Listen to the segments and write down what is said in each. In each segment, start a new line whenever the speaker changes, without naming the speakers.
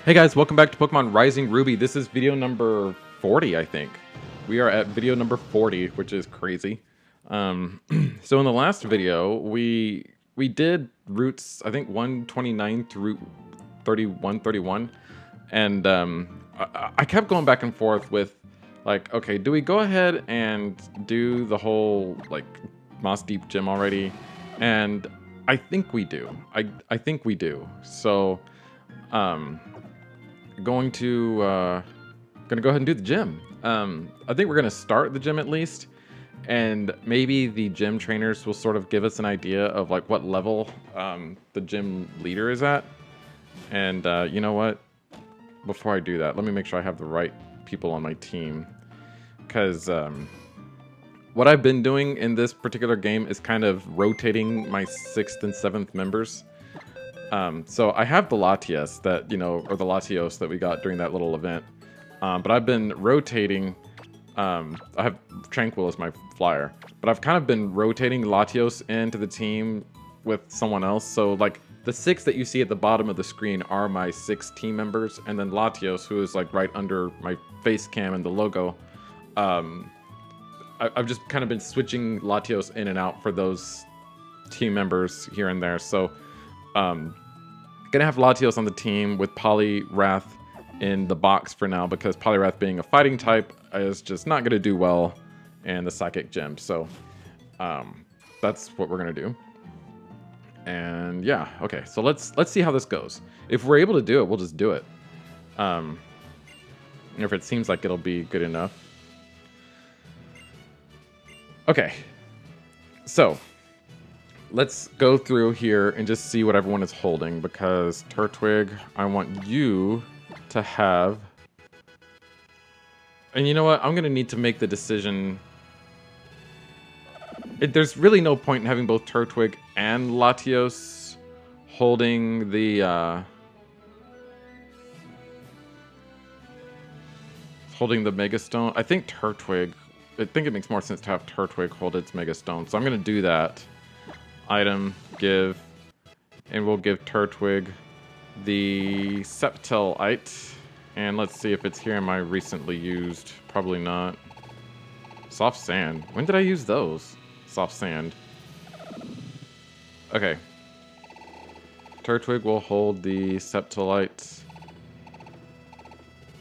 Hey guys, welcome back to Pokemon Rising Ruby. This is video number 40, I think. We are at video number 40, which is crazy. So in the last video, we did routes, I think 129 to route 3131, and I kept going back and forth with, like, okay, do we go ahead and do the whole, like, Mossdeep gym already? And I think we do. I think we do. So, going to go ahead and do the gym. I think we're gonna start the gym at least, and maybe the gym trainers will sort of give us an idea of like what level the gym leader is at. And you know what? Before I do that, let me make sure I have the right people on my team, because what I've been doing in this particular game is kind of rotating my 6th and 7th members. So I have the Latias that, you know, or the Latios that we got during that little event. But I've been rotating, I have Tranquil as my flyer, but I've kind of been rotating Latios into the team with someone else. So like the 6 that you see at the bottom of the screen are my 6 team members, and then Latios, who is like right under my face cam and the logo. I've just kind of been switching Latios in and out for those team members here and there. So gonna have Latios on the team with Poliwrath in the box for now, because Poliwrath being a fighting type is just not gonna do well in the Psychic Gym. So that's what we're gonna do. And yeah, okay, so let's see how this goes. If we're able to do it, we'll just do it. If it seems like it'll be good enough. Okay, so let's go through here and just see what everyone is holding, because Turtwig, I want you to have... And you know what? I'm going to need to make the decision. There's really no point in having both Turtwig and Latios holding the... holding the Mega Stone. I think it makes more sense to have Turtwig hold its Mega Stone, so I'm going to do that. Item, give, and we'll give Turtwig the Septillite, and let's see if it's here in my recently used. Probably not. Soft Sand. When did I use those? Soft Sand. Okay. Turtwig will hold the Septillite.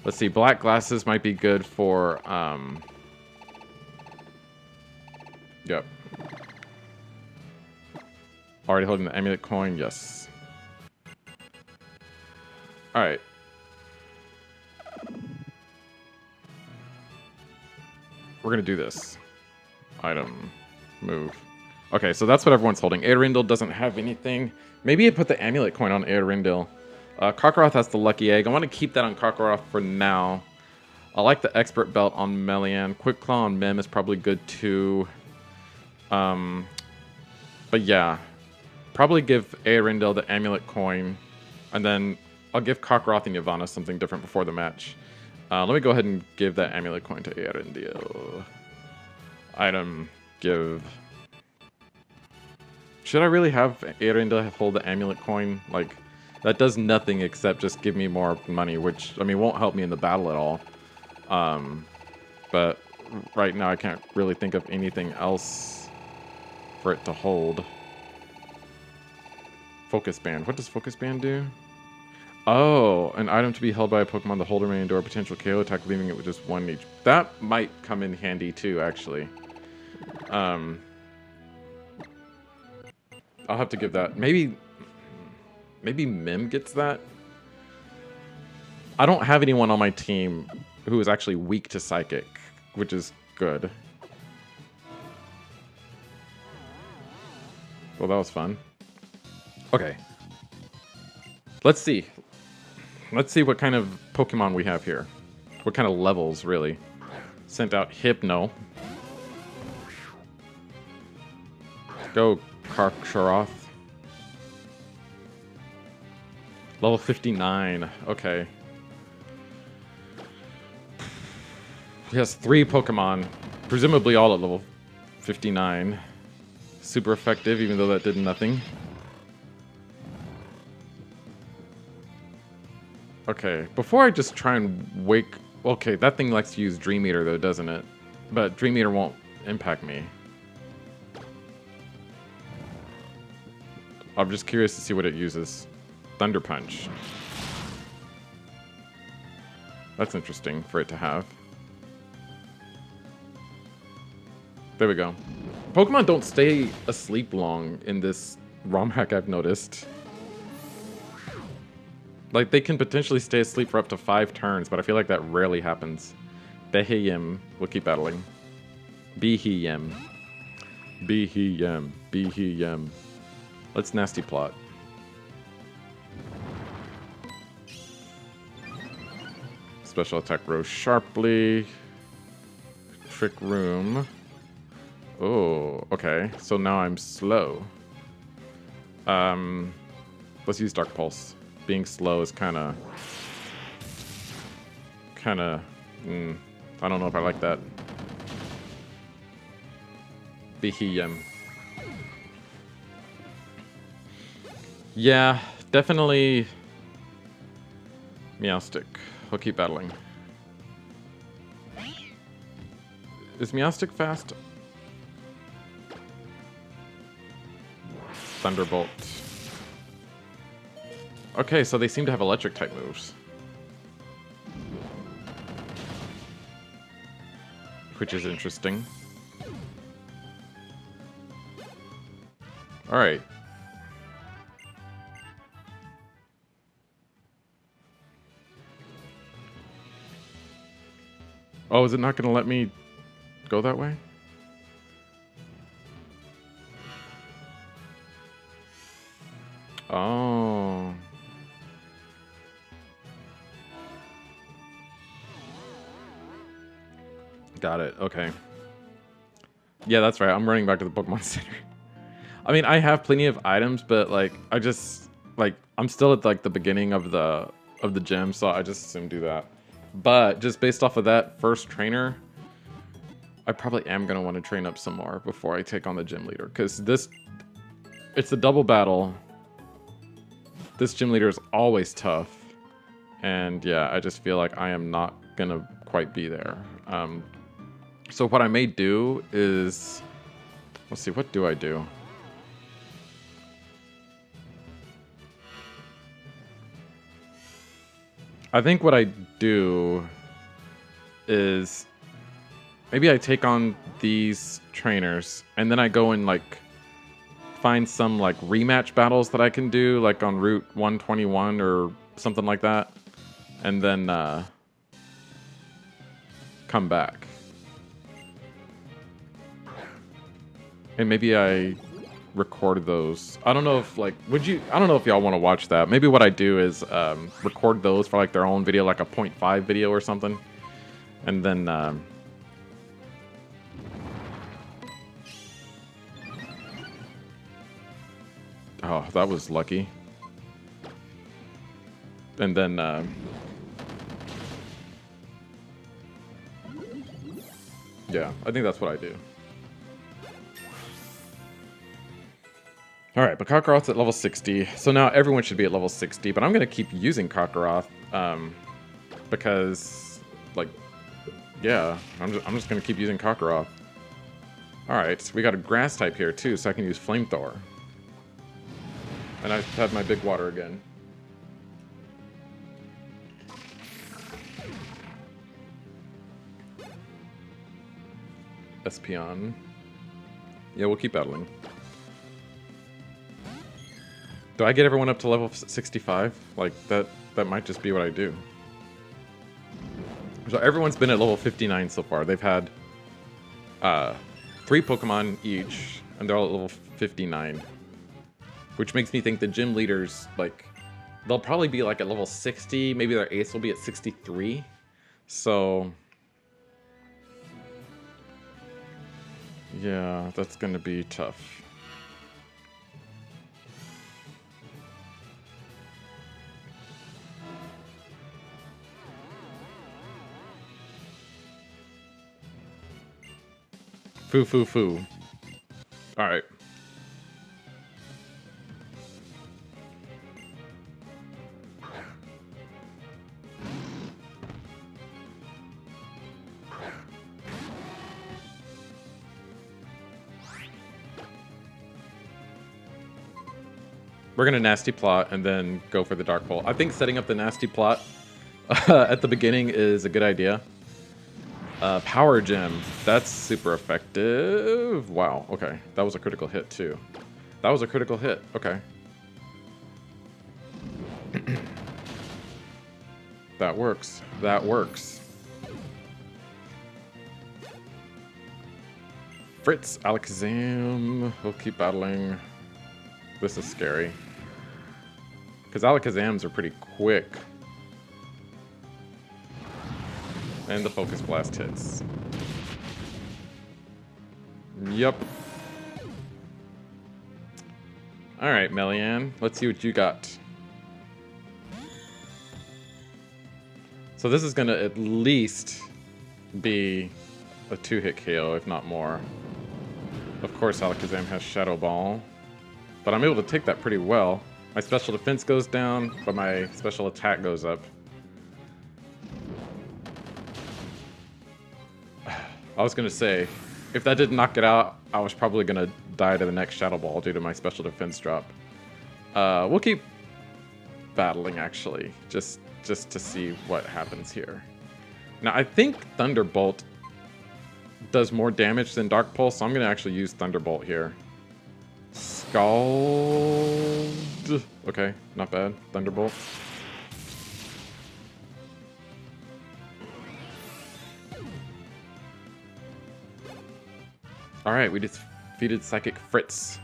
Let's see, black glasses might be good for, yep. Already holding the amulet coin, yes. Alright. We're gonna do this. Item. Move. Okay, so that's what everyone's holding. Aerindel doesn't have anything. Maybe I put the amulet coin on Aerindel. Karkaroth has the lucky egg. I want to keep that on Karkaroth for now. I like the expert belt on Melian. Quick Claw on Mim is probably good too. But yeah. Probably give Aerindel the amulet coin, and then I'll give Karkaroth and Yavanna something different before the match. Let me go ahead and give that amulet coin to Aerindel. Item, give. Should I really have Aerindel hold the amulet coin? Like, that does nothing except just give me more money, which, I mean, won't help me in the battle at all. But right now I can't really think of anything else for it to hold. Focus Band. What does Focus Band do? Oh, an item to be held by a Pokemon. The holder may endure a potential KO attack, leaving it with just 1 each. That might come in handy too, actually. I'll have to give that. Maybe Mim gets that. I don't have anyone on my team who is actually weak to Psychic, which is good. Well, that was fun. Okay. Let's see. Let's see what kind of Pokemon we have here. What kind of levels, really. Sent out Hypno. Go, Karkaroth. Level 59. Okay. He has 3 Pokemon. Presumably all at level 59. Super effective, even though that did nothing. Okay, before I just try and wake... Okay, that thing likes to use Dream Eater though, doesn't it? But Dream Eater won't impact me. I'm just curious to see what it uses. Thunder Punch. That's interesting for it to have. There we go. Pokemon don't stay asleep long in this ROM hack, I've noticed. Like, they can potentially stay asleep for up to 5 turns, but I feel like that rarely happens. Behiyem. We'll keep battling. Behiyem. Behiyem. Behiyem. Let's Nasty Plot. Special attack rose sharply. Trick Room. Oh, okay. So now I'm slow. Let's use Dark Pulse. Being slow is kind of... I don't know if I like that. Behiyem. Yeah, definitely... Meowstic. We'll keep battling. Is Meowstic fast? Thunderbolt. Okay, so they seem to have electric type moves. Which is interesting. Alright. Oh, is it not going to let me go that way? Oh. Got it. Okay. Yeah, that's right. I'm running back to the Pokemon Center. I mean, I have plenty of items, but like, I just like I'm still at like the beginning of the gym, so I just assume do that. But just based off of that first trainer, I probably am gonna want to train up some more before I take on the gym leader, because it's a double battle. This gym leader is always tough, and yeah, I just feel like I am not gonna quite be there. So what I may do is, let's see, what do I do? I think what I do is maybe I take on these trainers and then I go and like find some like rematch battles that I can do, like on Route 121 or something like that, and then come back. And maybe I record those. I don't know if like, I don't know if y'all want to watch that. Maybe what I do is record those for like their own video, like a 0.5 video or something. And then oh, that was lucky. And then yeah, I think that's what I do. Alright, but Kakarot's at level 60, so now everyone should be at level 60, but I'm going to keep using Kakarot, because, like, yeah, I'm just going to keep using Kakarot. Alright, so we got a grass type here too, so I can use Flamethrower. And I have my big water again. Espeon. Yeah, we'll keep battling. Do I get everyone up to level 65? Like, that might just be what I do. So everyone's been at level 59 so far. They've had 3 Pokemon each, and they're all at level 59. Which makes me think the gym leaders, like, they'll probably be like at level 60. Maybe their ace will be at 63. So yeah, that's gonna be tough. Foo. Alright. We're gonna nasty plot and then go for the dark pole. I think setting up the nasty plot at the beginning is a good idea. Power gem. That's super effective. Wow. Okay. That was a critical hit too. That was a critical hit. Okay. That works. That works. Fritz, Alakazam. We'll keep battling. This is scary. Because Alakazams are pretty quick. And the Focus Blast hits. Yup. Alright, Melian. Let's see what you got. So this is going to at least be a 2-hit KO, if not more. Of course, Alakazam has Shadow Ball. But I'm able to take that pretty well. My special defense goes down, but my special attack goes up. I was going to say, if that didn't knock it out, I was probably going to die to the next Shadow Ball due to my special defense drop. We'll keep battling, actually, just to see what happens here. Now, I think Thunderbolt does more damage than Dark Pulse, so I'm going to actually use Thunderbolt here. Scald. Okay, not bad. Thunderbolt. Alright, we defeated Psychic Fritz.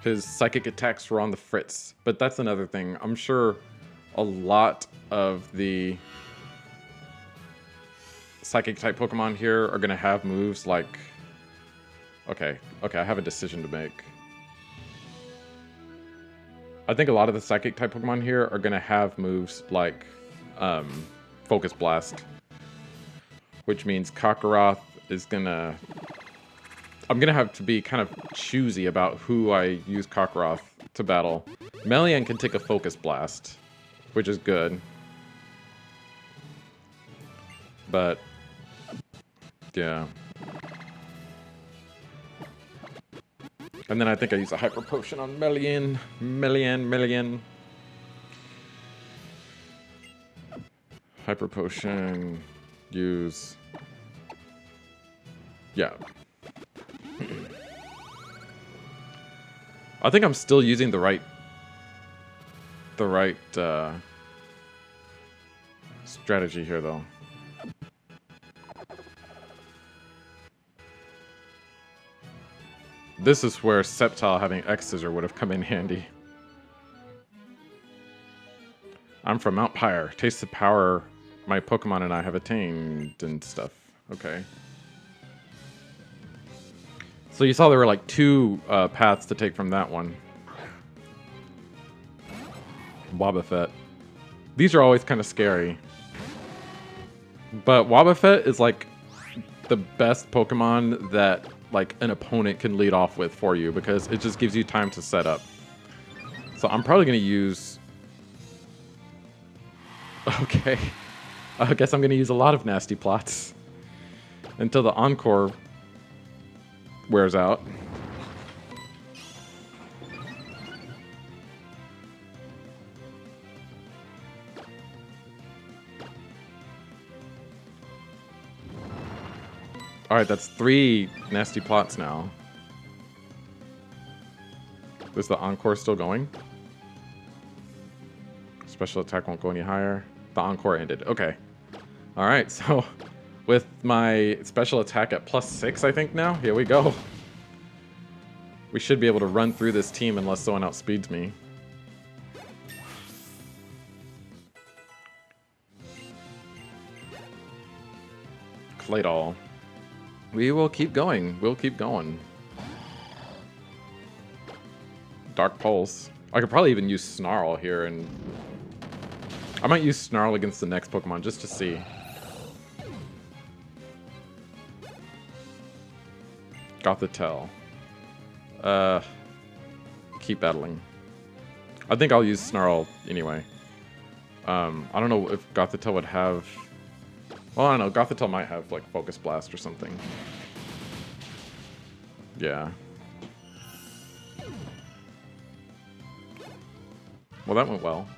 His psychic attacks were on the Fritz. But that's another thing. I'm sure a lot of the Psychic type Pokemon here are going to have moves like... Okay, I have a decision to make. I think a lot of the Psychic type Pokemon here are going to have moves like Focus Blast. Which means Kakarot is going to... I'm going to have to be kind of choosy about who I use Kakarot to battle. Melian can take a Focus Blast, which is good. But, yeah. And then I think I use a Hyper Potion on Melian. Melian. Hyper Potion. Use. Yeah. I think I'm still using the right strategy here, though. This is where Sceptile having X-Scissor would have come in handy. I'm from Mount Pyre. Taste the power my Pokemon and I have attained and stuff. Okay. So you saw there were like 2 paths to take from that one. Wobbuffet. These are always kind of scary. But Wobbuffet is like the best Pokemon that like an opponent can lead off with for you because it just gives you time to set up. So I'm probably going to use... Okay. I guess I'm going to use a lot of nasty plots until the Encore wears out. Alright, that's 3 nasty plots now. Is the Encore still going? Special attack won't go any higher. The Encore ended. Okay. Alright, so with my special attack at +6, I think now. Here we go. We should be able to run through this team unless someone outspeeds me. Claydol. We will keep going. We'll keep going. Dark Pulse. I could probably even use Snarl here, and I might use Snarl against the next Pokemon just to see. Gothitelle. Keep battling. I think I'll use Snarl anyway. I don't know if Gothitelle would have... Well, I don't know. Gothitelle might have, like, Focus Blast or something. Yeah. Well, that went well.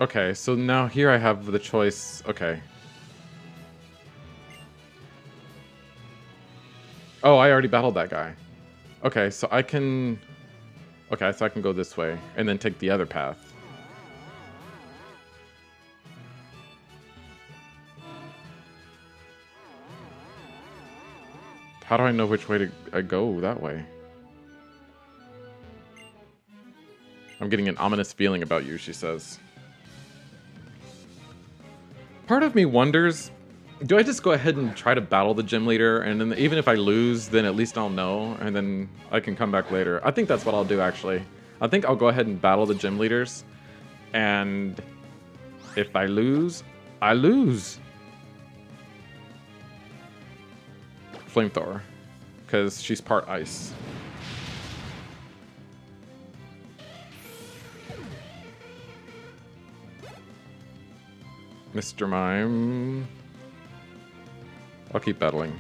Okay, so now here I have the choice. Okay. Oh, I already battled that guy. Okay, so I can... Okay, so I can go this way and then take the other path. How do I know which way to go that way? I'm getting an ominous feeling about you, she says. Part of me wonders, do I just go ahead and try to battle the gym leader, and then even if I lose, then at least I'll know, and then I can come back later. I think that's what I'll do, actually. I think I'll go ahead and battle the gym leaders, and if I lose, I lose. Flamethrower, because she's part ice. Mr. Mime. I'll keep battling.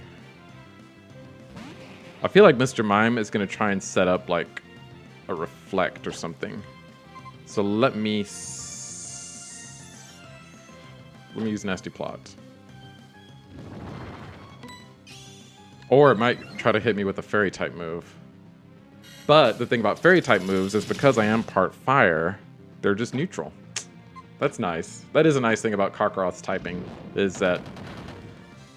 I feel like Mr. Mime is going to try and set up like a reflect or something. So let me use Nasty Plot. Or it might try to hit me with a fairy type move. But the thing about fairy type moves is because I am part fire, they're just neutral. That's nice. That is a nice thing about Kakarot's typing, is that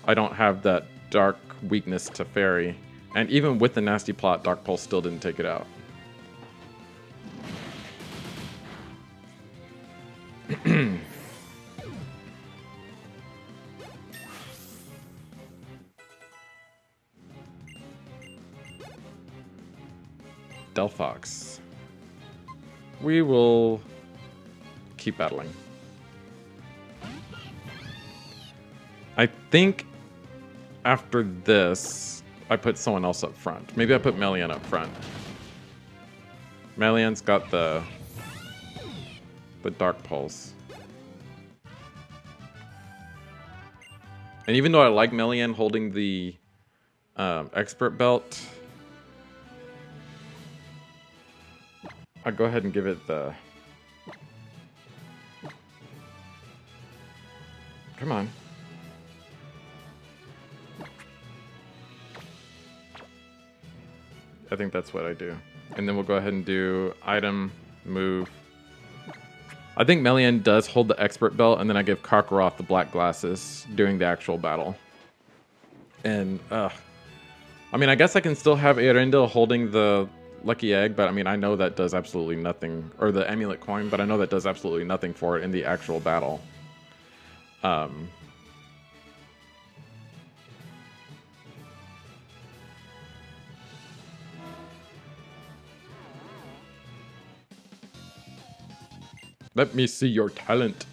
I don't have that dark weakness to fairy. And even with the Nasty Plot, Dark Pulse still didn't take it out. Delphox. We will keep battling. I think after this, I put someone else up front. Maybe I put Melian up front. Melian's got the Dark Pulse. And even though I like Melian holding the expert belt, I'll go ahead and give it the... Come on. I think that's what I do. And then we'll go ahead and do item, move. I think Melian does hold the expert belt, and then I give Kakarot the black glasses during the actual battle. And, I mean, I guess I can still have Earendil holding the lucky egg, but I mean, I know that does absolutely nothing, or the amulet coin, but I know that does absolutely nothing for it in the actual battle. Let me see your talent.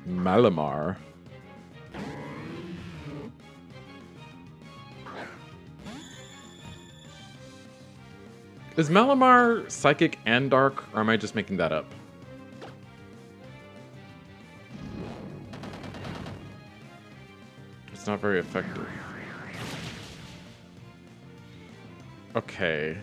Malamar. Is Malamar psychic and dark, or am I just making that up? It's not very effective. Okay.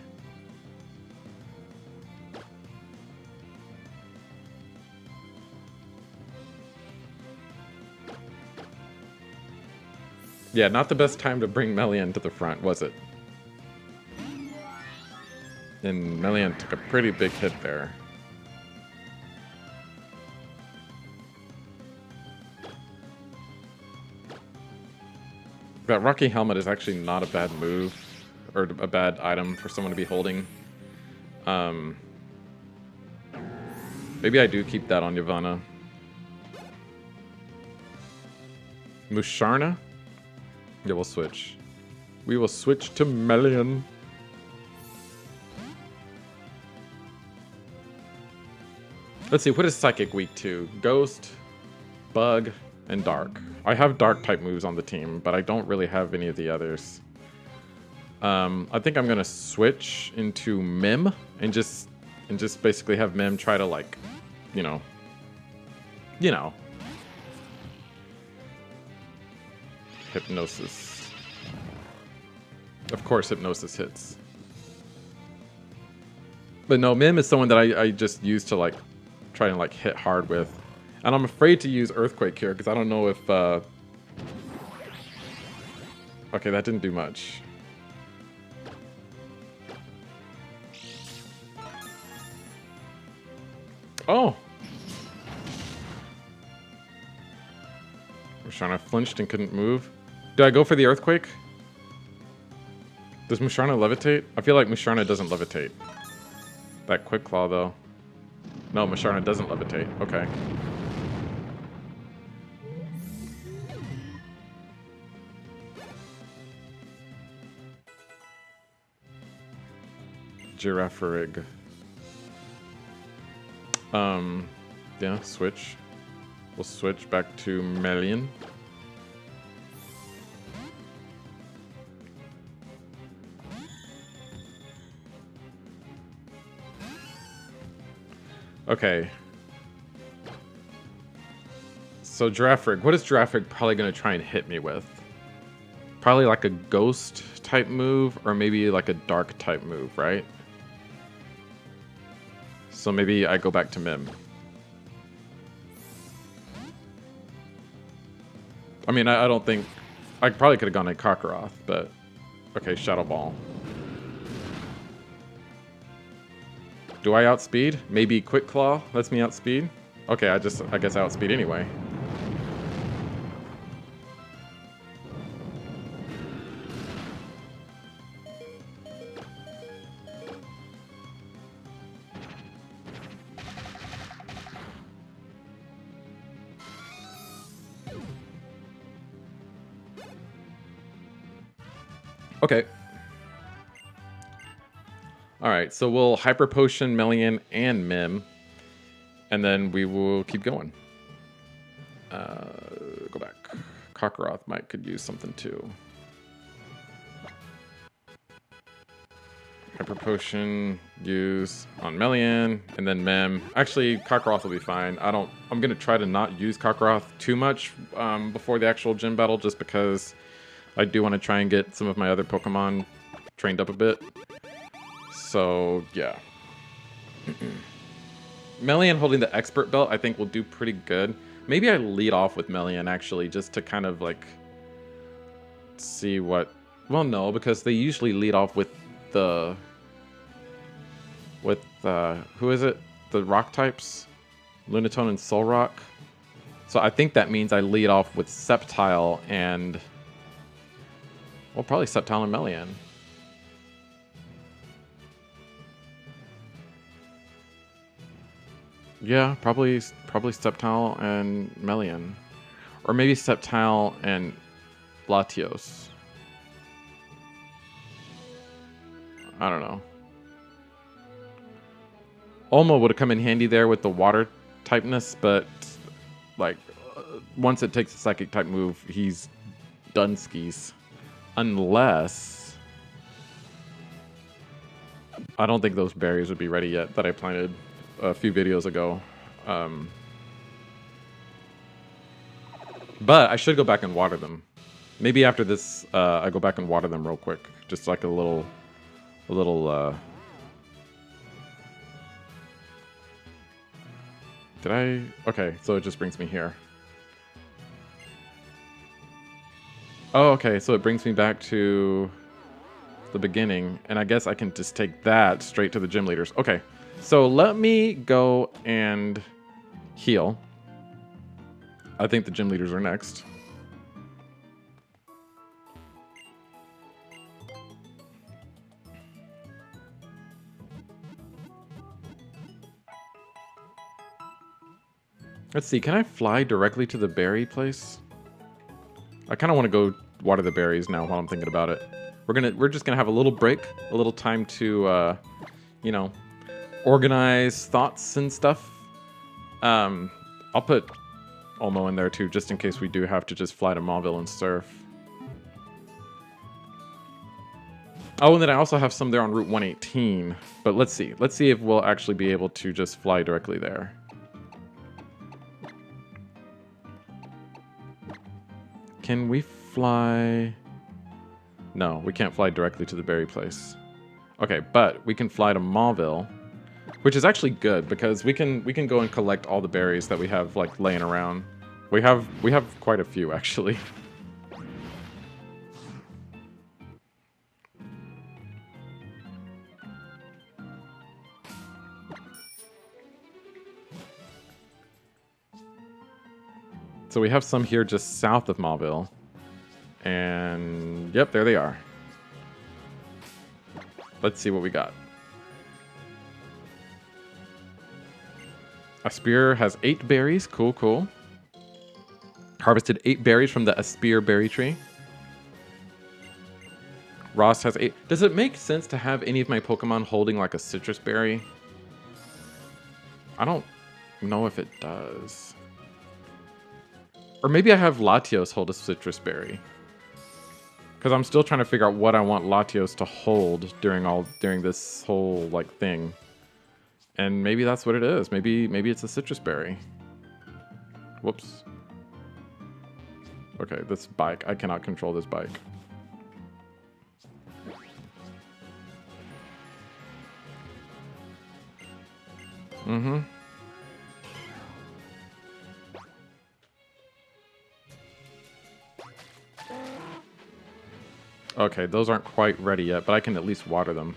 Yeah, not the best time to bring Melian to the front, was it? And Melian took a pretty big hit there. That Rocky Helmet is actually not a bad move, or a bad item for someone to be holding. Maybe I do keep that on Yavanna. Musharna? Yeah, we'll switch. We will switch to Melian. Let's see, what is Psychic weak to? Ghost, Bug, and Dark. I have Dark type moves on the team, but I don't really have any of the others. I think I'm going to switch into Mim and just and just basically have Mim try to like, you know, you know. Hypnosis. Of course Hypnosis hits. But no, Mim is someone that I just use to like try and like hit hard with. And I'm afraid to use Earthquake here because I don't know if okay, that didn't do much. Oh! Musharna flinched and couldn't move. Do I go for the Earthquake? Does Musharna levitate? I feel like Musharna doesn't levitate. That Quick Claw, though. No, Musharna doesn't levitate. Okay. Girafarig. Yeah, switch. We'll switch back to Melian. Okay. So Girafarig, what is Girafarig probably going to try and hit me with? Probably like a ghost type move or maybe like a dark type move, right? So maybe I go back to Mim. I mean, I don't think... I probably could have gone to Kakarot, but... Okay, Shadow Ball. Do I outspeed? Maybe Quick Claw lets me outspeed? Okay, I guess I outspeed anyway. Okay. Alright, so we'll Hyper Potion, Melian, and Mim. And then we will keep going. Go back. Kakarot could use something too. Hyper Potion, use on Melian, and then Mim. Actually, Kakarot will be fine. I'm gonna try to not use Kakarot too much before the actual gym battle, just because I do want to try and get some of my other Pokemon trained up a bit. So, yeah. Melian holding the Expert Belt, I think will do pretty good. Maybe I lead off with Melian, actually, just to kind of, like, see what... Well, no, because they usually lead off with the... who is it? The rock types? Lunatone and Solrock. So I think that means I lead off with Sceptile and... Well, probably Sceptile and Melian. Yeah, probably Sceptile and Melian. Or maybe Sceptile and Latios. I don't know. Olmo would have come in handy there with the water typeness, but like once it takes a psychic type move, he's done skis. Unless... I don't think those berries would be ready yet that I planted a few videos ago. But I should go back and water them. Maybe after this, I go back and water them real quick. Just like a little... Did I... Okay, so it just brings me here. Oh, okay, so it brings me back to the beginning, and I guess I can just take that straight to the gym leaders. Okay, so let me go and heal. I think the gym leaders are next. Let's see, can I fly directly to the berry place? I kind of want to go water the berries now while I'm thinking about it. We're just gonna have a little break, a little time to, you know, organize thoughts and stuff. I'll put Olmo in there too, just in case we do have to just fly to Mauville and surf. Oh, and then I also have some there on Route 118. But let's see. Let's see if we'll actually be able to just fly directly there. Can we fly? No, we can't fly directly to the berry place. Okay, but we can fly to Mauville, which is actually good because we can go and collect all the berries that we have like laying around. We have quite a few actually. So we have some here just south of Mauville. And yep, there they are. Let's see what we got. Aspire has 8 berries. Cool, cool. Harvested 8 berries from the Aspire berry tree. Ross has 8. Does it make sense to have any of my Pokemon holding like a citrus berry? I don't know if it does. Or maybe I have Latios hold a citrus berry. Because I'm still trying to figure out what I want Latios to hold during this whole like thing. And maybe that's what it is. Maybe it's a citrus berry. Whoops. Okay, this bike. I cannot control this bike. Mm-hmm. Okay, those aren't quite ready yet, but I can at least water them.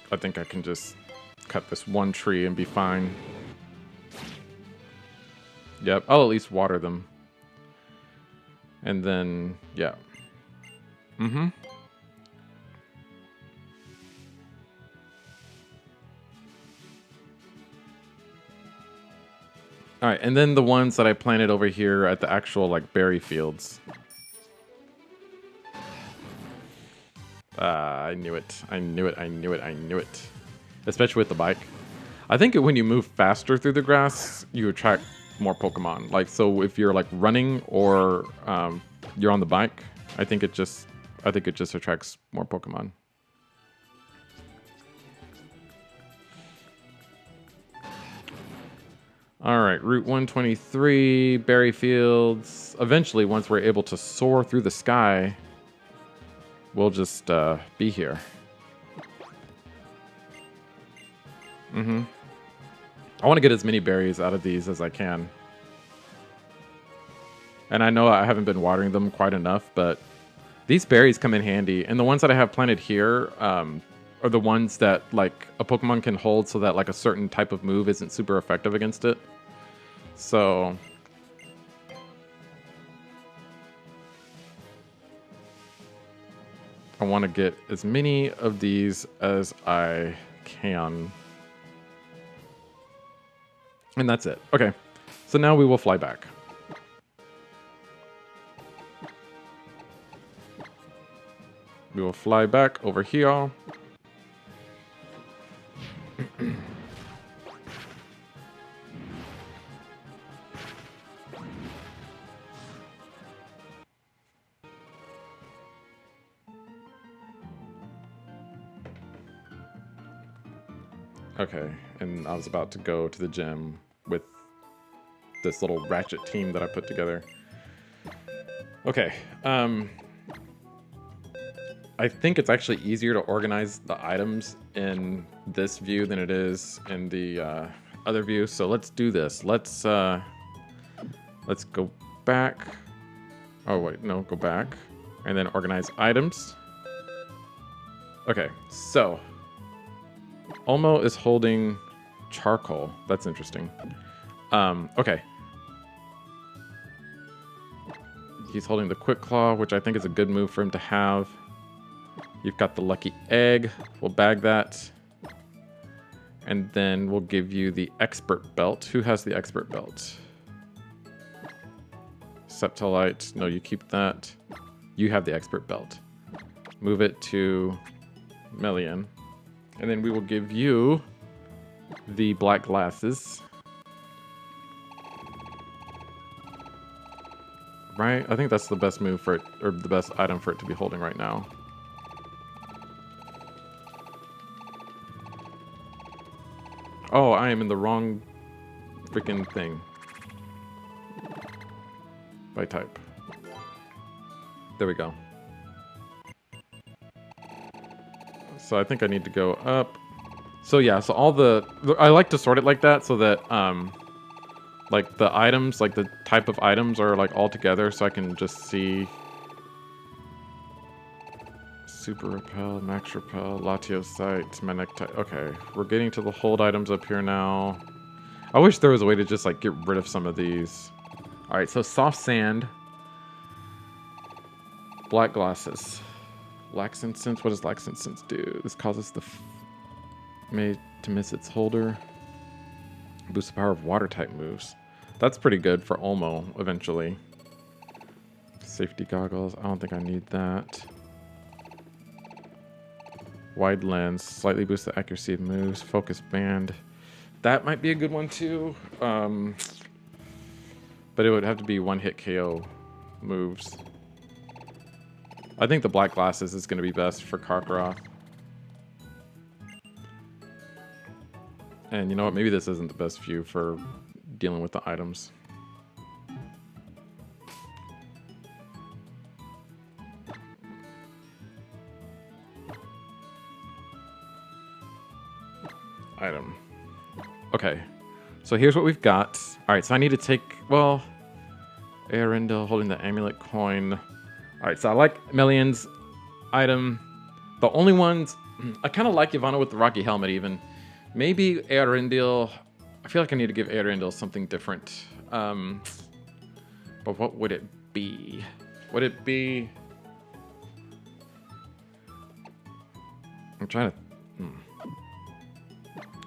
I think I can just cut this one tree and be fine. Yep, I'll at least water them. And then, yeah. Mm-hmm. Alright, and then the ones that I planted over here at the actual, like, berry fields. I knew it. I knew it. I knew it. I knew it. Especially with the bike. I think when you move faster through the grass, you attract more Pokemon. Like, so if you're, like, running or you're on the bike, I think it just attracts more Pokemon. All right, Route 123, berry fields. Eventually, once we're able to soar through the sky, we'll just be here. Mm-hmm. I want to get as many berries out of these as I can. And I know I haven't been watering them quite enough, but these berries come in handy. And the ones that I have planted here are the ones that like a Pokemon can hold so that like a certain type of move isn't super effective against it. So I want to get as many of these as I can. And that's it. Okay. So now we will fly back. We will fly back over here. Okay, and I was about to go to the gym with this little ratchet team that I put together. Okay, I think it's actually easier to organize the items in this view than it is in the other view. So let's do this. Let's go back. Oh wait, no, go back, and then organize items. Okay, so Olmo is holding charcoal. That's interesting. Okay. He's holding the Quick Claw, which I think is a good move for him to have. You've got the Lucky Egg. We'll bag that. And then we'll give you the Expert Belt. Who has the Expert Belt? Septolite. No, you keep that. You have the Expert Belt. Move it to Melian. And then we will give you the black glasses. right? I think that's the best move for it, or the best item for it to be holding right now. Oh, I am in the wrong freaking thing. By type. There we go. So I think I need to go up. So yeah, so all I like to sort it like that so that like the items, like the type of items are like all together so I can just see Super Repel, Max Repel, Latio Sight, Manectite. Okay, we're getting to the hold items up here now. I wish there was a way to just like get rid of some of these. Alright, so soft sand. Black glasses. Lax Incense. What does Lax Incense do? This causes the made to miss its holder. Boost the power of water type moves. That's pretty good for Olmo eventually. Safety goggles. I don't think I need that. Wide lens. Slightly boost the accuracy of moves. Focus band. That might be a good one too. But it would have to be one hit KO moves. I think the black glasses is going to be best for Karkaroth. And you know what? Maybe this isn't the best view for dealing with the items. Item. Okay. So here's what we've got. Alright, so I need to take... Well... Arendelle holding the amulet coin. Alright, so I like Melian's item. The only ones... I kind of like Yavanna with the Rocky Helmet even. Maybe Arendelle... I feel like I need to give Arendelle something different. But what would it be? Would it be... I'm trying to...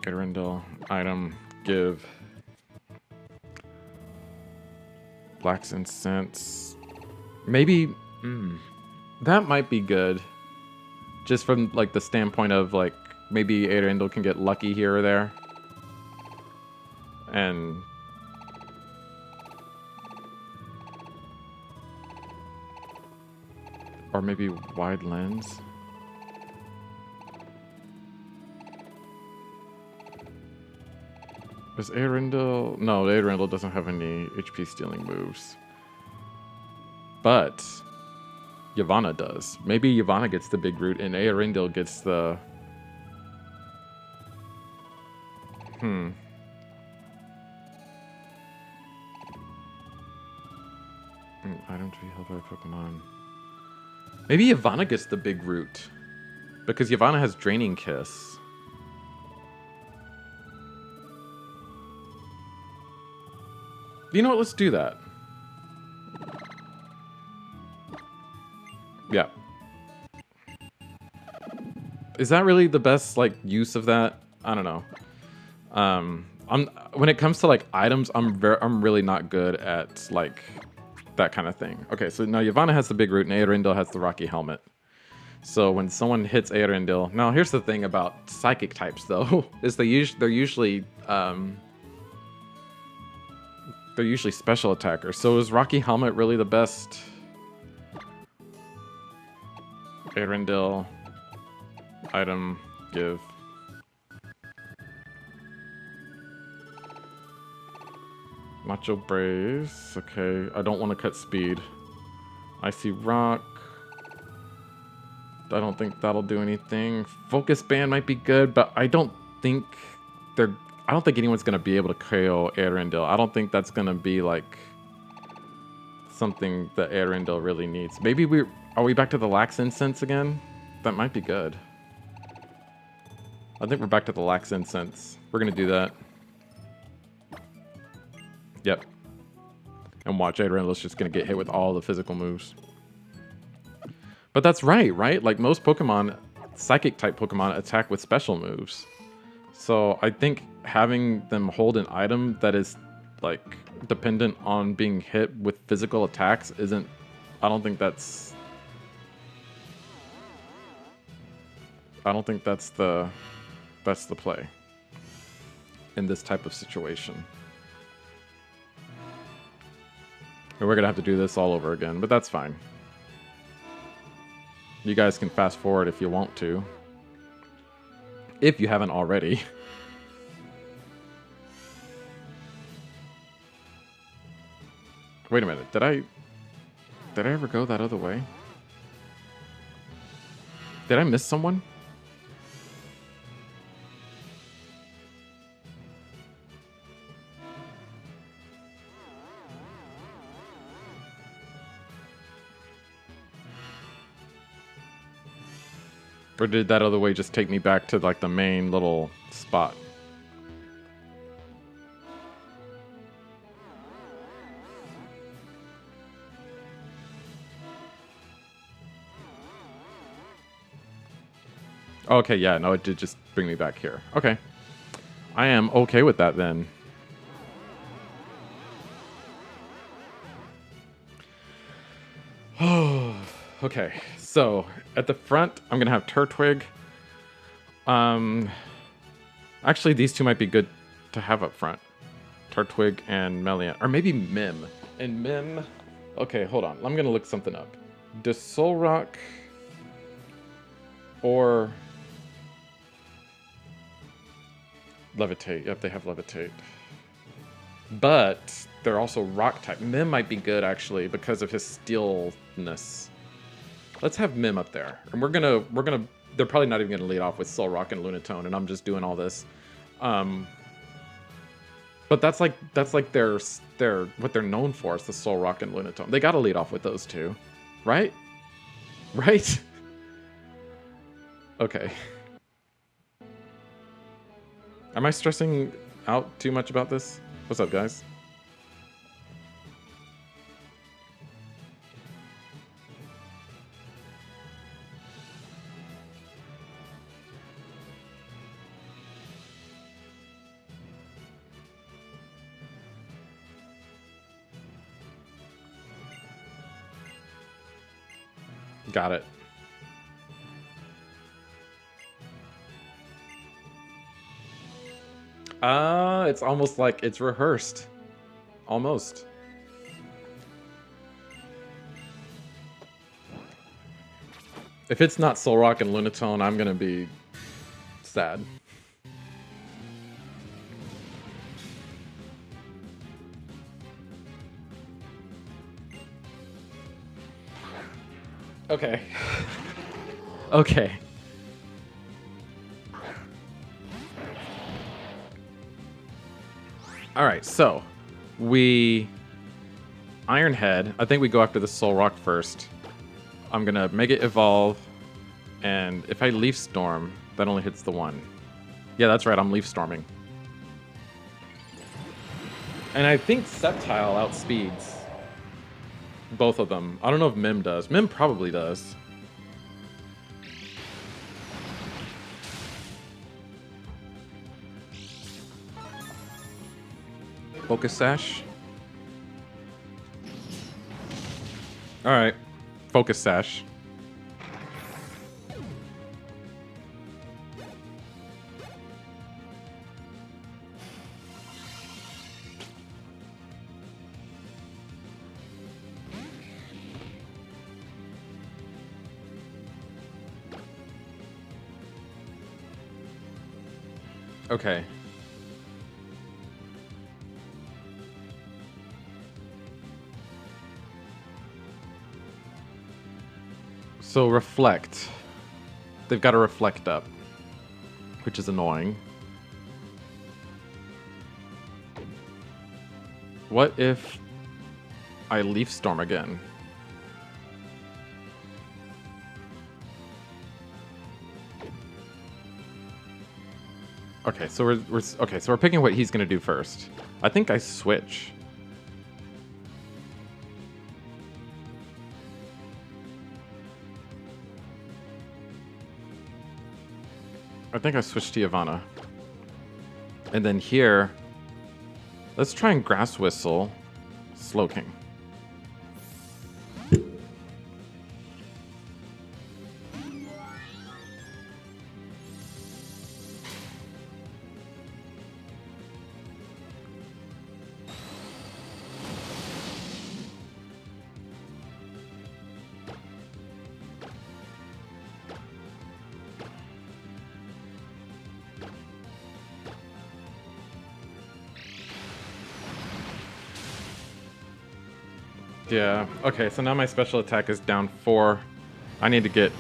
Arendelle item, give... Black's Incense. Maybe... that might be good. Just from like the standpoint of like... Maybe Arendelle can get lucky here or there. And... Or maybe wide lens. Is Arendelle... No, Arendelle doesn't have any HP stealing moves. But Yavanna does. Maybe Yavanna gets the big root and Arendelle gets the... Item to be held by a Pokemon. Maybe Yavanna gets the big root. Because Yavanna has Draining Kiss. You know what? Let's do that. Yeah. Is that really the best like use of that? I don't know. When it comes to like items, I'm really not good at like that kind of thing. Okay, so now Yavanna has the big root and Arendelle has the Rocky Helmet. So when someone hits Arendelle, now here's the thing about psychic types though, is they're usually special attackers. So is Rocky Helmet really the best? Arendelle item give. Macho Brace. Okay, I don't want to cut speed. Icy Rock. I don't think that'll do anything. Focus Band might be good, but I don't think anyone's gonna be able to KO Arendelle. I don't think that's gonna be like something that Arendelle really needs. Maybe are we back to the Lax Incense again? That might be good. I think we're back to the Lax Incense. We're gonna do that. Yep. And watch, Arendelle's just gonna get hit with all the physical moves. But that's right? Like most Pokemon, Psychic type Pokemon attack with special moves. So I think having them hold an item that is like dependent on being hit with physical attacks isn't... I don't think that's the play in this type of situation. And we're gonna have to do this all over again, but that's fine. You guys can fast forward if you want to. If you haven't already. Wait a minute, did I ever go that other way? Did I miss someone? Or did that other way just take me back to like the main little spot? Okay, yeah, no, it did just bring me back here. Okay. I am okay with that then. Oh, okay. So, at the front, I'm going to have Turtwig. Actually, these two might be good to have up front. Turtwig and Melian. Or maybe Mim. And Mim... Okay, hold on. I'm going to look something up. Does Solrock or Levitate? Yep, they have Levitate. But they're also rock type. Mim might be good actually because of his steelness. Let's have Mim up there. And we're gonna they're probably not even gonna lead off with Solrock and Lunatone, and I'm just doing all this. But that's like their what they're known for is the Solrock and Lunatone. They gotta lead off with those two. Right? Right? Okay. Am I stressing out too much about this? What's up, guys? Got it. It's almost like it's rehearsed. Almost. If it's not Solrock and Lunatone, I'm gonna be sad. Okay. Okay. Alright, so we Iron Head. I think we go after the Solrock first. I'm gonna Mega Evolve, and if I Leaf Storm, that only hits the one. Yeah, that's right, I'm Leaf Storming. And I think Sceptile outspeeds both of them. I don't know if Mim does. Mim probably does. Focus Sash. Alright. Focus Sash. Okay. So Reflect. They've got to Reflect up, which is annoying. What if I Leaf Storm again? Okay, so we're picking what he's gonna do first. I think I switch. I think I switched to Yavanna. And then here, let's try and Grass Whistle Slowking. Yeah. Okay, so now my special attack is down 4. I need to get...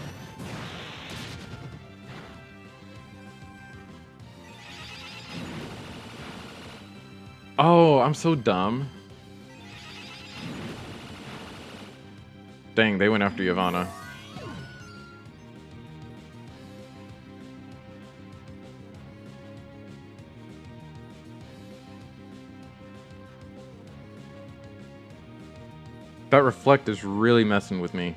Oh, I'm so dumb. Dang, they went after Yavanna. That reflect is really messing with me.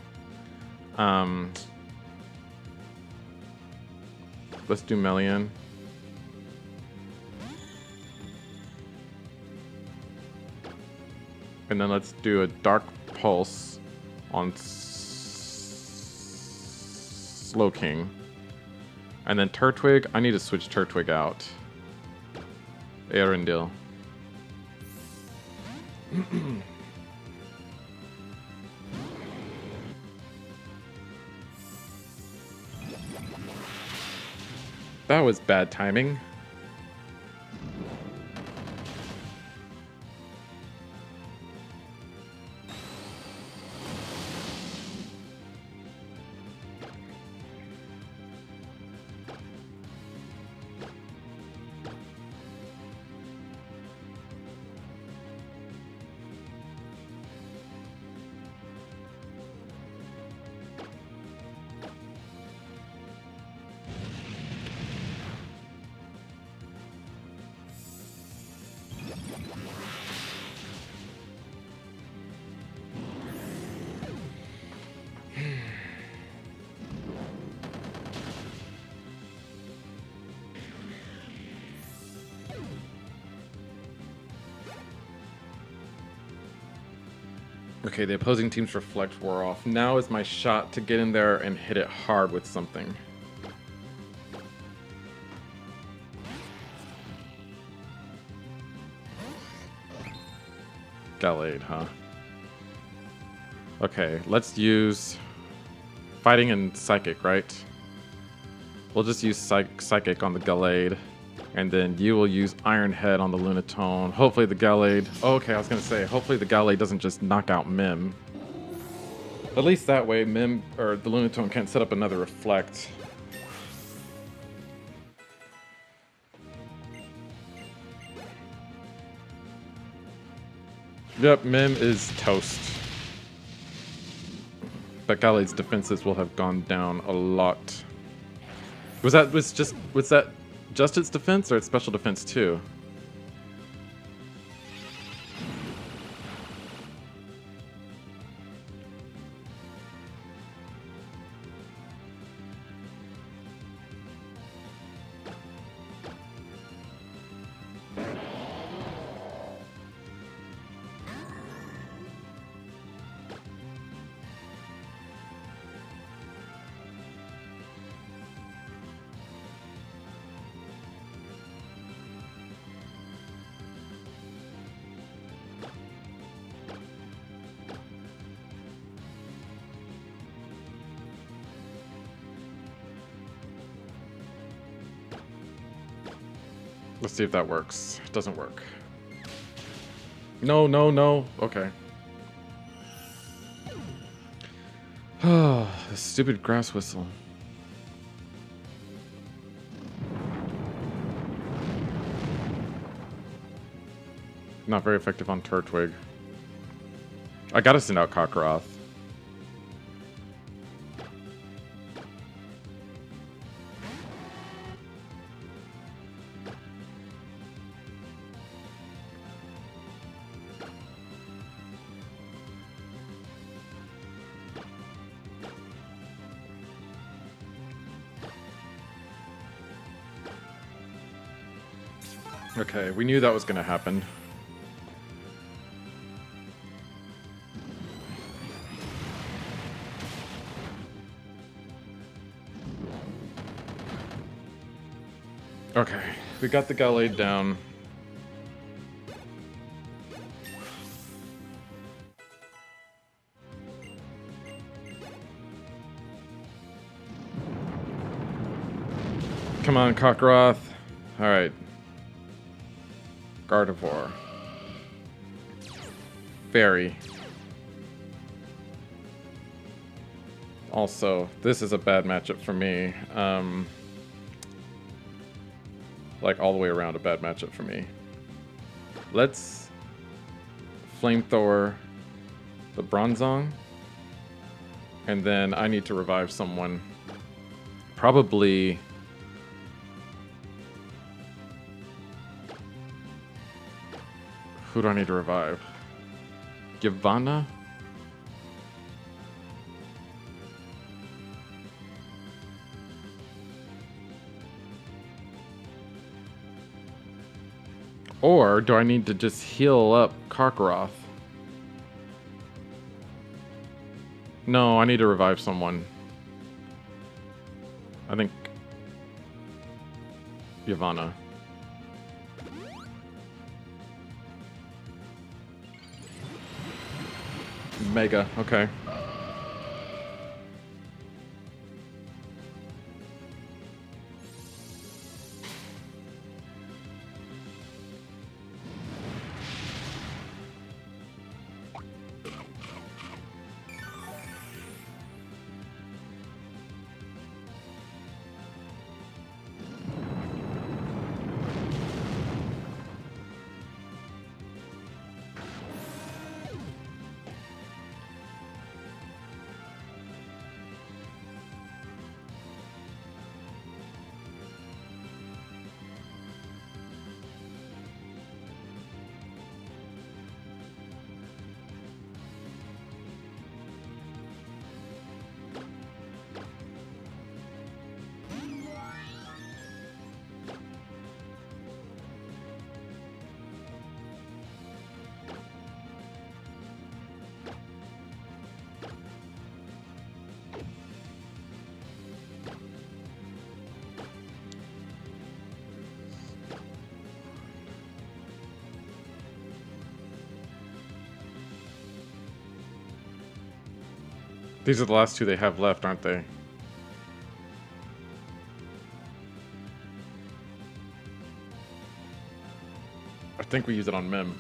Let's do Melian. And then let's do a Dark Pulse on Slowking. And then Turtwig, I need to switch Turtwig out. Arendelle. That was bad timing. Okay, the opposing team's reflect wore off. Now is my shot to get in there and hit it hard with something. Gallade, huh? Okay, let's use Fighting and Psychic, right? We'll just use Psychic on the Gallade. And then you will use Iron Head on the Lunatone. Hopefully the Gallade... Oh, okay, I was going to say, hopefully the Gallade doesn't just knock out Mim. At least that way, Mim, or the Lunatone can't set up another Reflect. Yep, Mim is toast. That Gallade's defenses will have gone down a lot. Was that just its defense or its special defense too? Let's see if that works. It doesn't work. No, no, no. Okay. Oh, this stupid grass whistle. Not very effective on Turtwig. I gotta send out Kakarot. Okay, we knew that was gonna happen. Okay, we got the Gallade down. Come on, Kakarot. Alright. Gardevoir. Fairy. Also, this is a bad matchup for me. Like all the way around a bad matchup for me. Let's flamethrower the Bronzong. And then I need to revive someone. Probably... Who do I need to revive? Giovanna? Or do I need to just heal up Karkaroth? No, I need to revive someone. I think Giovanna. Mega, okay. These are the last two they have left, aren't they? I think we use it on Mim.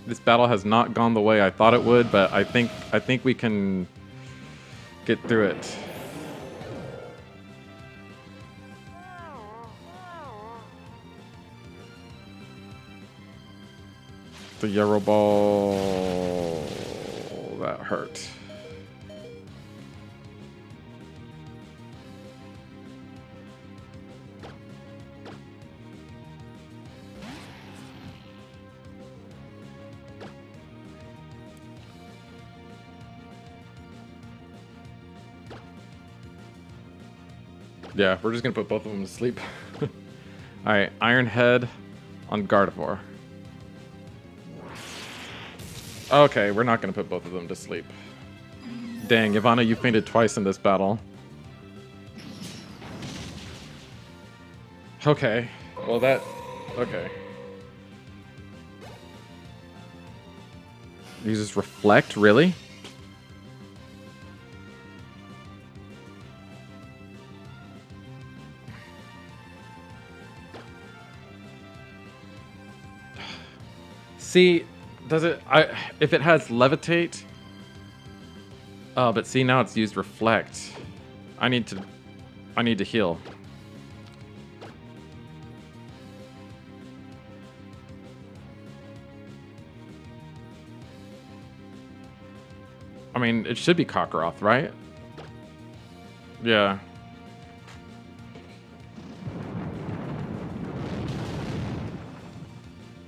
This battle has not gone the way I thought it would, but I think we can get through it. The Yarrow Ball, that hurt. Yeah, we're just gonna put both of them to sleep. Alright, Iron Head on Gardevoir. Okay, we're not gonna put both of them to sleep. Dang, Ivana, you fainted twice in this battle. Okay, well that... okay. Uses Reflect, really? See, does it... if it has Levitate... Oh, but see, now it's used Reflect. I need to heal. I mean, it should be Kakarot, right? Yeah.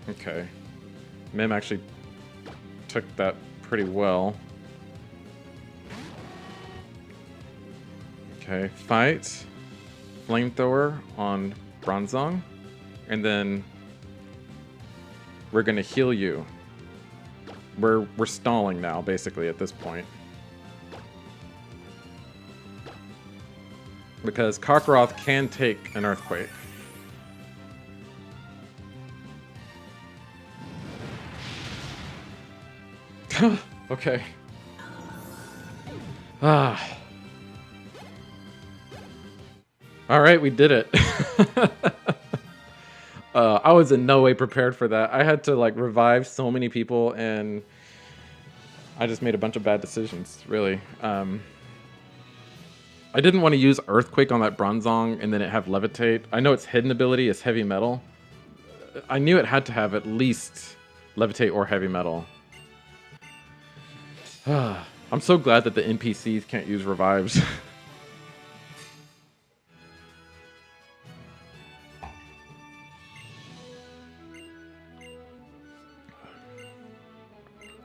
Okay. Mim actually took that pretty well. Okay, fight. Flamethrower on Bronzong. And then we're gonna heal you. We're stalling now, basically, at this point. Because Kakarot can take an Earthquake. Okay. Ah. Alright, we did it. I was in no way prepared for that. I had to like revive so many people, and I just made a bunch of bad decisions, really. I didn't want to use Earthquake on that Bronzong and then it have Levitate. I know its hidden ability is Heavy Metal. I knew it had to have at least Levitate or Heavy Metal. I'm so glad that the NPCs can't use revives.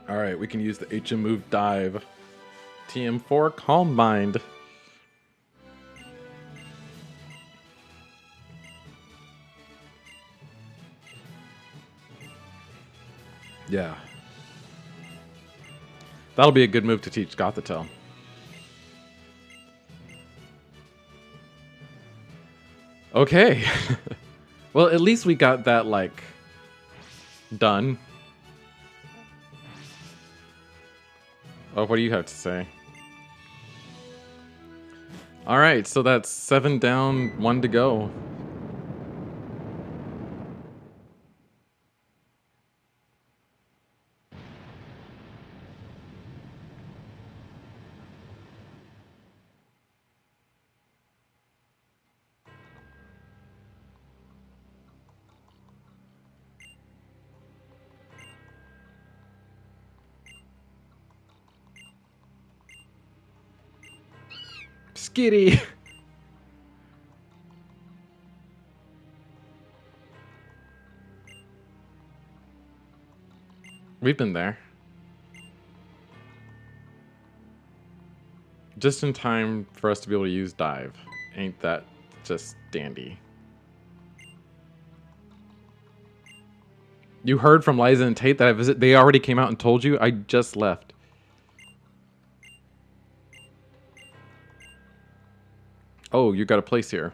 Alright, we can use the HM move Dive. TM4, Calm Mind. Yeah. That'll be a good move to teach Gothitelle. Okay. Well, at least we got that, like, done. Oh, what do you have to say? Alright, so that's 7 down, 1 to go. Skitty! We've been there. Just in time for us to be able to use Dive. Ain't that just dandy? You heard from Liza and Tate that I visit. They already came out and told you? I just left. Oh, you got a place here.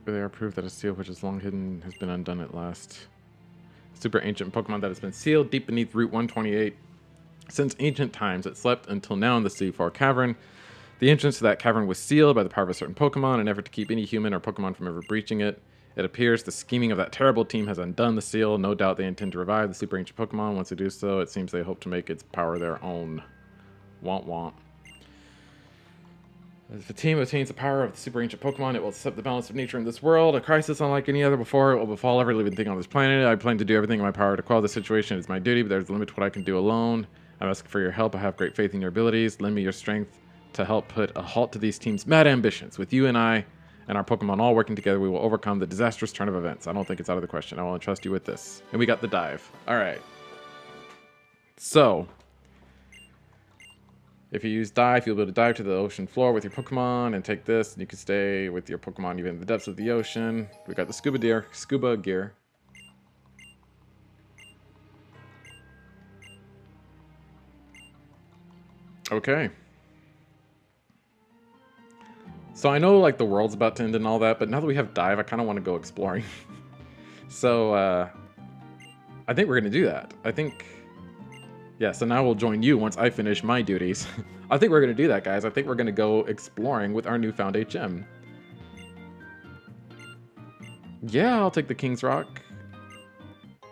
They are proof that a seal which is long hidden has been undone at last. Super ancient Pokemon that has been sealed deep beneath Route 128. Since ancient times, it slept until now in the Sea Far Cavern. The entrance to that cavern was sealed by the power of a certain Pokemon in an effort to keep any human or Pokemon from ever breaching it. It appears the scheming of that terrible team has undone the seal. No doubt they intend to revive the super ancient Pokemon. Once they do so, it seems they hope to make its power their own. Want want. If the team obtains the power of the super ancient Pokemon, it will accept the balance of nature in this world. A crisis unlike any other before. It will befall every living thing on this planet. I plan to do everything in my power to quell the situation. It's my duty, but there's a limit to what I can do alone. I'm asking for your help. I have great faith in your abilities. Lend me your strength to help put a halt to these teams' mad ambitions. With you and I and our Pokemon all working together, we will overcome the disastrous turn of events. I don't think it's out of the question. I will entrust you with this. And we got the Dive. All right. So, if you use Dive, you'll be able to dive to the ocean floor with your Pokemon and take this, and you can stay with your Pokemon even in the depths of the ocean. We got the scuba gear. Okay. So I know like the world's about to end and all that, but now that we have Dive, I kind of want to go exploring. So I think we're going to do that. I think... Yeah, so now we'll join you once I finish my duties. I think we're going to do that, guys. I think we're going to go exploring with our newfound HM. Yeah, I'll take the King's Rock.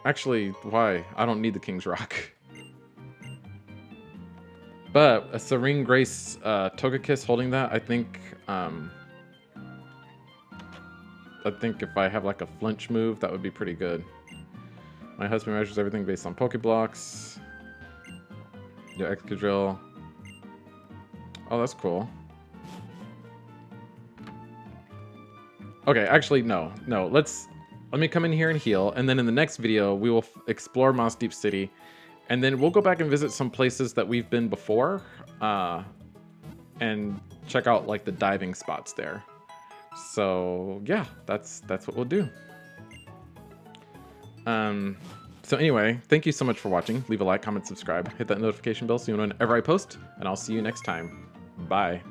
Actually, why? I don't need the King's Rock. But a Serene Grace Togekiss holding that, I think if I have like a flinch move, that would be pretty good. My husband measures everything based on Pokeblocks. Your Excadrill. Oh, that's cool. Okay, actually, no. Let me come in here and heal, and then in the next video, we will explore Mossdeep City, and then we'll go back and visit some places that we've been before, and check out like the diving spots there. So yeah, that's what we'll do. So anyway, thank you so much for watching. Leave a like, comment, subscribe, hit that notification bell so you know whenever I post, and I'll see you next time. Bye.